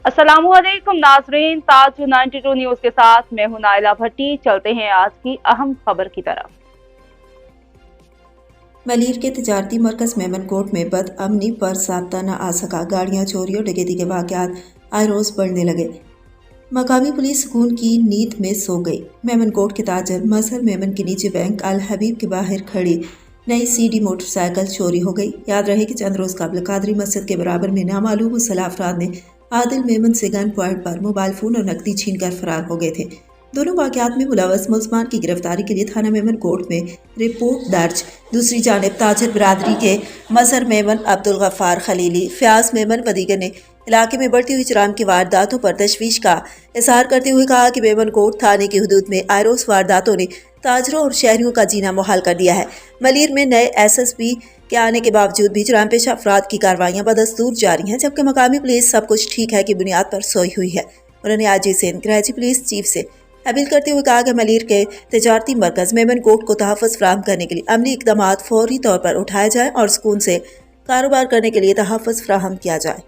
अस्सलामुअलैकुम नाजरीन, ताज 92 न्यूज के साथ मैं हूं नाइला भट्टी। चलते हैं आज की अहम खबर की तरफ। मलीर के तिजारती मरकज मेमनकोट में बदअमनी पर साबता न आ सका। गाड़ियां चोरी और डकैती के वाकयात आए रोज बढ़ने लगे। मकामी पुलिस सुकून की नींद में सो गई। मेमनकोट के ताजर मजहर मेमन के नीचे बैंक अल हबीब के बाहर खड़ी नई सीडी मोटरसाइकिल चोरी हो गई। याद रहे कि चंद रोज कबल कादरी मस्जिद के बराबर में नामालूम मुसल्लह अफराद ने आदिल मेमन से गन पॉइंट पर मोबाइल फोन और नकदी छीनकर फरार हो गए थे। दोनों वाकयात में मुलव्वस मुल्जमान की गिरफ्तारी के लिए थाना मेमन कोर्ट में रिपोर्ट दर्ज। दूसरी जानिब ताजर बिरादरी के मजहर मेमन, अब्दुल गफ्फार खलीली, फयाज मेमन व दीगर ने इलाके में बढ़ती हुई जुराम की वारदातों पर तशवीश का इजहार करते हुए कहा कि मेमन कोर्ट थाने की हदूद में आए रोज वारदातों ने ताजरों और शहरियों का जीना मुहाल कर दिया है। मलीर में नए SSP के आने के बावजूद भी जुराम पेशा अफराद की कार्रवाइयां बदस्तूर जारी हैं, जबकि मकामी पुलिस सब कुछ ठीक है की बुनियाद पर सोई हुई है। उन्होंने आज सिंध कराची पुलिस चीफ से अपील करते हुए कहा कि मलीर के तिजारती मरकज मेमन कोर्ट को तहफ़्फ़ुज़ फराहम करने के लिए अमली इक़दामात फौरी तौर पर उठाए जाएं और सुकून से कारोबार करने के लिए तहफ़्फ़ुज़ फराहम किया जाए।